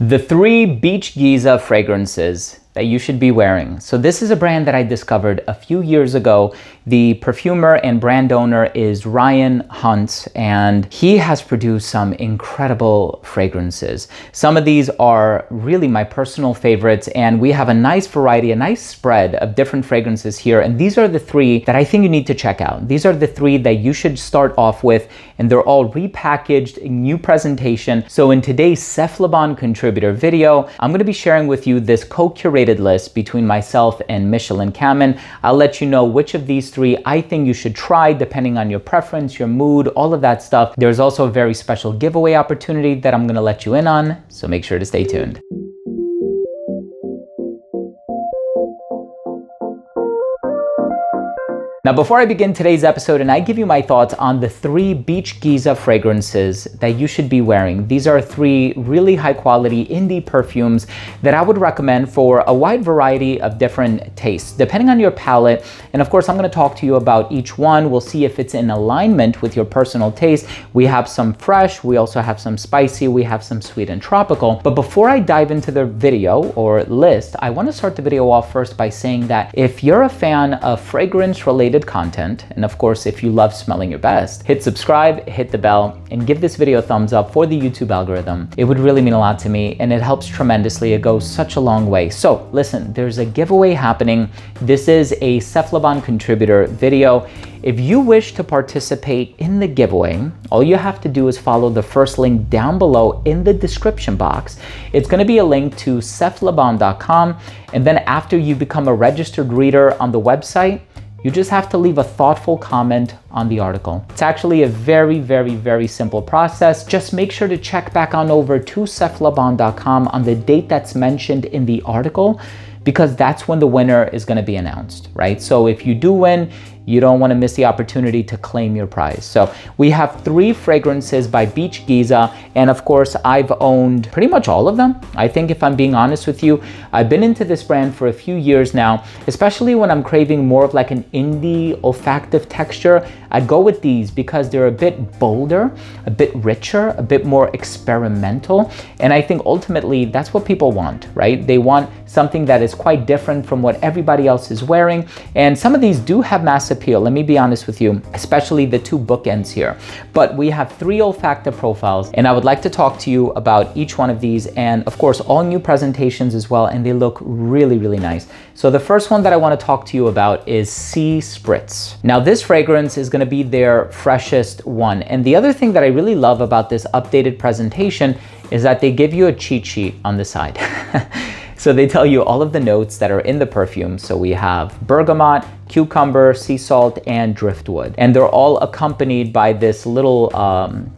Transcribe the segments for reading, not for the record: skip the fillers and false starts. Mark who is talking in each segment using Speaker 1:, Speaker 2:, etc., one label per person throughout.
Speaker 1: The 3 Beach GEEZA fragrances that you should be wearing. So this is a brand that I discovered a few years ago. The perfumer and brand owner is Ryan Hunt, and he has produced some incredible fragrances. Some of these are really my personal favorites, and we have a nice variety, a nice spread of different fragrances here. And these are the 3 that I think you need to check out. These are the 3 that you should start off with, and they're all repackaged, new presentation. So in today's Cephalabon contributor video, I'm gonna be sharing with you this co-curated list between myself and Michelin Kamen. I'll let you know which of these 3 I think you should try depending on your preference, your mood, all of that stuff. There's also a very special giveaway opportunity that I'm gonna let you in on, so make sure to stay tuned. Now, before I begin today's episode and I give you my thoughts on the 3 Beach GEEZA fragrances that you should be wearing, these are 3 really high quality indie perfumes that I would recommend for a wide variety of different tastes, depending on your palate. And of course, I'm gonna talk to you about each one. We'll see if it's in alignment with your personal taste. We have some fresh, we also have some spicy, we have some sweet and tropical. But before I dive into the video or list, I wanna start the video off first by saying that if you're a fan of fragrance-related content, and of course, if you love smelling your best, hit subscribe, hit the bell, and give this video a thumbs up for the YouTube algorithm. It would really mean a lot to me, and it helps tremendously. It goes such a long way. So listen, there's a giveaway happening. This is a Cephalabon contributor video. If you wish to participate in the giveaway, all you have to do is follow the first link down below in the description box. It's going to be a link to cephalabon.com, and then after you become a registered reader on the website, you just have to leave a thoughtful comment on the article. It's actually a very simple process. Just make sure to check back on over to cephalabon.com on the date that's mentioned in the article, because that's when the winner is going to be announced, right? So if you do win, you don't want to miss the opportunity to claim your prize. So we have 3 fragrances by Beach GEEZA, and of course, I've owned pretty much all of them. I think if I'm being honest with you, I've been into this brand for a few years now, especially when I'm craving more of like an indie olfactive texture. I go with these because they're a bit bolder, a bit richer, a bit more experimental. And I think ultimately that's what people want, right? They want something that is quite different from what everybody else is wearing. And some of these do have mass appeal, let me be honest with you, especially the 2 bookends here. But we have 3 olfactive profiles, and I would like to talk to you about each one of these, and of course, all new presentations as well, and they look really nice. So the first one that I want to talk to you about is Sea Spritz. Now, this fragrance is going to be their freshest one. And the other thing that I really love about this updated presentation is that they give you a cheat sheet on the side. So they tell you all of the notes that are in the perfume. So we have bergamot, cucumber, sea salt, and driftwood. And they're all accompanied by this little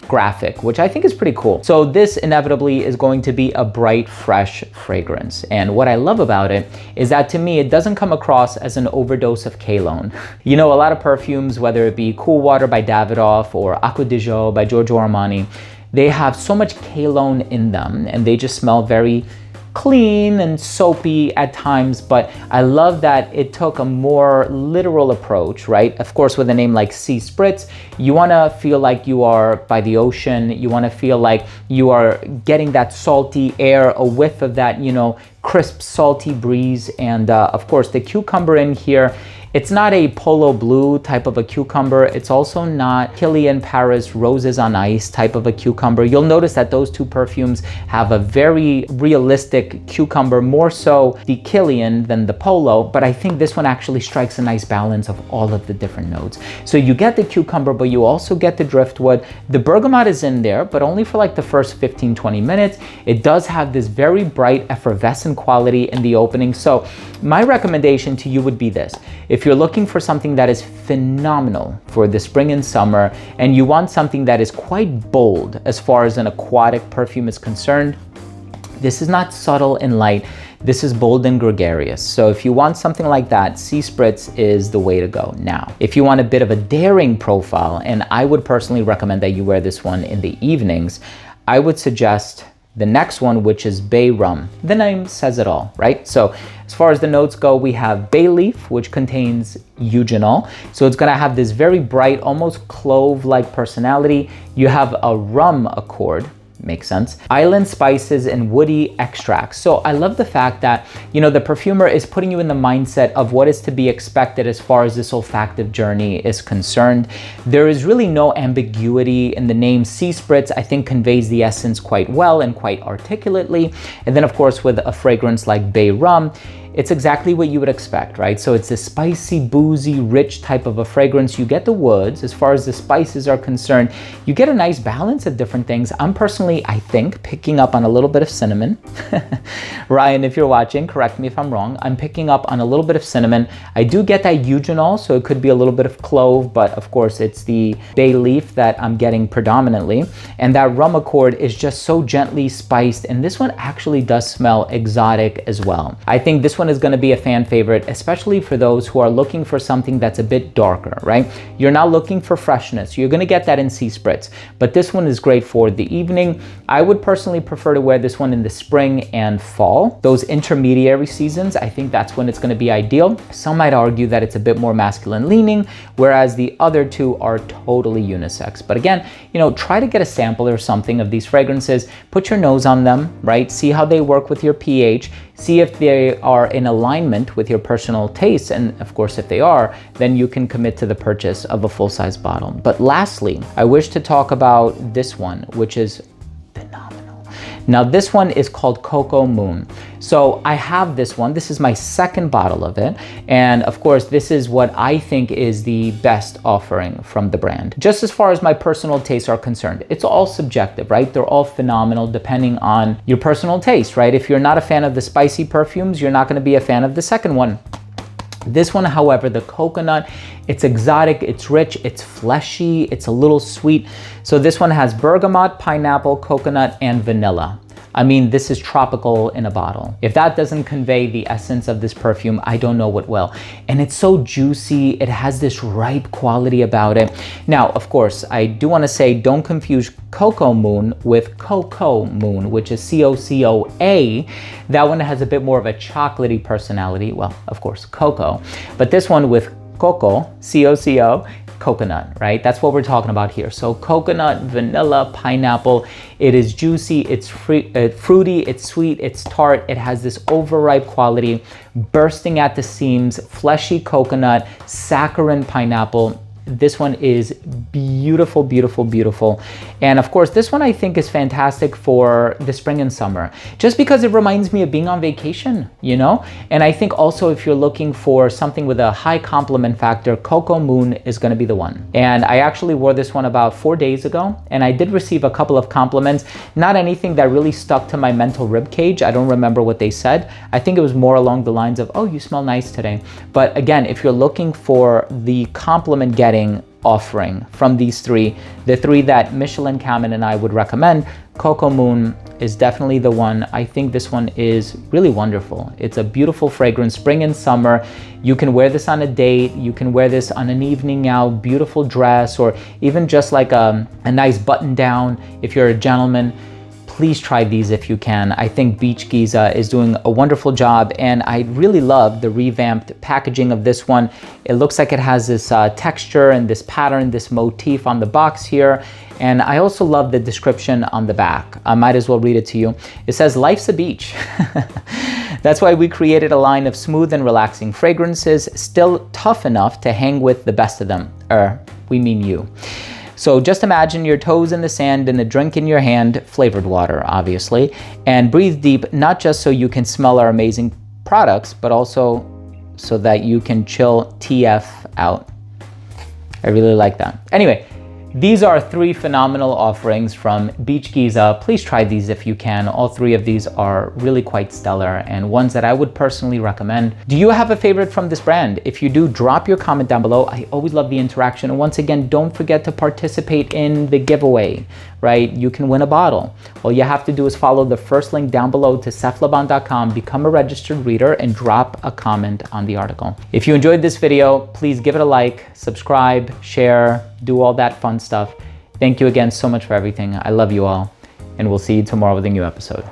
Speaker 1: graphic, which I think is pretty cool. So this inevitably is going to be a bright, fresh fragrance. And what I love about it is that to me, it doesn't come across as an overdose of cologne. You know, a lot of perfumes, whether it be Cool Water by Davidoff or Acqua di Gio by Giorgio Armani, they have so much cologne in them, and they just smell very clean and soapy at times, but I love that it took a more literal approach, right? Of course, with a name like Sea Spritz, you want to feel like you are by the ocean. You want to feel like you are getting that salty air, a whiff of that, you know, crisp, salty breeze. And of course, the cucumber in here, it's not a polo blue type of a cucumber. It's also not Kilian Paris Roses on Ice type of a cucumber. You'll notice that those 2 perfumes have a very realistic cucumber, more so the Kilian than the polo, but I think this one actually strikes a nice balance of all of the different notes. So you get the cucumber, but you also get the driftwood. The bergamot is in there, but only for like the first 15-20 minutes. It does have this very bright, effervescent quality in the opening. So my recommendation to you would be this. If you're looking for something that is phenomenal for the spring and summer, and you want something that is quite bold as far as an aquatic perfume is concerned, this is not subtle and light. This is bold and gregarious. So if you want something like that, Sea Spritz is the way to go. Now, if you want a bit of a daring profile, and I would personally recommend that you wear this one in the evenings, I would suggest the next one, which is Bay Rum. The name says it all, right? So as far as the notes go, we have bay leaf, which contains eugenol. So it's gonna have this very bright, almost clove-like personality. You have a rum accord, Makes sense. Island spices and woody extracts. So I love the fact that, the perfumer is putting you in the mindset of what is to be expected as far as this olfactive journey is concerned. There is really no ambiguity in the name. Sea Spritz, I think, conveys the essence quite well and quite articulately. And then of course, with a fragrance like Bay Rum, it's exactly what you would expect, right? So it's a spicy, boozy, rich type of a fragrance. You get the woods. As far as the spices are concerned, you get a nice balance of different things. I'm personally, I think, picking up on a little bit of cinnamon. Ryan, if you're watching, correct me if I'm wrong. I'm picking up on a little bit of cinnamon. I do get that eugenol, so it could be a little bit of clove, but of course it's the bay leaf that I'm getting predominantly. And that rum accord is just so gently spiced. And this one actually does smell exotic as well. I think this one is going to be a fan favorite, especially for those who are looking for something that's a bit darker, right? You're not looking for freshness. You're going to get that in Sea Spritz, but this one is great for the evening. I would personally prefer to wear this one in the spring and fall. Those intermediary seasons, I think that's when it's going to be ideal. Some might argue that it's a bit more masculine leaning, whereas the other two are totally unisex. But again, try to get a sample or something of these fragrances, put your nose on them, right? See how they work with your pH. See if they are in alignment with your personal tastes. And of course, if they are, then you can commit to the purchase of a full-size bottle. But lastly, I wish to talk about this one, which is phenomenal. Now, this one is called Cocoa Moon. So I have this one. This is my second bottle of it. And of course, this is what I think is the best offering from the brand. Just as far as my personal tastes are concerned, it's all subjective, right? They're all phenomenal depending on your personal taste, right? If you're not a fan of the spicy perfumes, you're not going to be a fan of the second one. This one, however, the coconut, it's exotic, it's rich, it's fleshy, it's a little sweet. So this one has bergamot, pineapple, coconut, and vanilla. I mean, this is tropical in a bottle. If that doesn't convey the essence of this perfume, I don't know what will. And it's so juicy. It has this ripe quality about it. Now, of course, I do want to say, don't confuse Cocoa Moon with Cocoa Moon, which is C-O-C-O-A. That one has a bit more of a chocolatey personality. Well, of course, cocoa. But this one with Coco, C-O-C-O, coconut, right? That's what we're talking about here. So coconut, vanilla, pineapple. It is juicy, it's fruity, it's sweet, it's tart. It has this overripe quality, bursting at the seams, fleshy coconut, saccharine pineapple. This one is beautiful, beautiful, beautiful. And of course, this one I think is fantastic for the spring and summer, just because it reminds me of being on vacation, And I think also if you're looking for something with a high compliment factor, Cocoa Moon is going to be the one. And I actually wore this one about 4 days ago, and I did receive a couple of compliments, not anything that really stuck to my mental rib cage. I don't remember what they said. I think it was more along the lines of, oh, you smell nice today. But again, if you're looking for the compliment getting offering from these three, the three that Michelin Kamen and I would recommend, Cocoa Moon is definitely the one. I think this one is really wonderful. It's a beautiful fragrance, spring and summer. You can wear this on a date. You can wear this on an evening out, beautiful dress, or even just like a nice button down if you're a gentleman. Please try these if you can. I think Beach GEEZA is doing a wonderful job, and I really love the revamped packaging of this one. It looks like it has this texture and this pattern, this motif on the box here. And I also love the description on the back. I might as well read it to you. It says, "Life's a beach." That's why we created a line of smooth and relaxing fragrances, still tough enough to hang with the best of them. We mean you. So just imagine your toes in the sand and a drink in your hand, flavored water, obviously, and breathe deep, not just so you can smell our amazing products, but also so that you can chill TF out. I really like that. Anyway, these are three phenomenal offerings from Beach GEEZA. Please try these if you can. All three of these are really quite stellar and ones that I would personally recommend. Do you have a favorite from this brand? If you do, drop your comment down below. I always love the interaction. And once again, don't forget to participate in the giveaway, right? You can win a bottle. All you have to do is follow the first link down below to seflaban.com, become a registered reader, and drop a comment on the article. If you enjoyed this video, please give it a like, subscribe, share, do all that fun stuff. Thank you again so much for everything. I love you all, and we'll see you tomorrow with a new episode.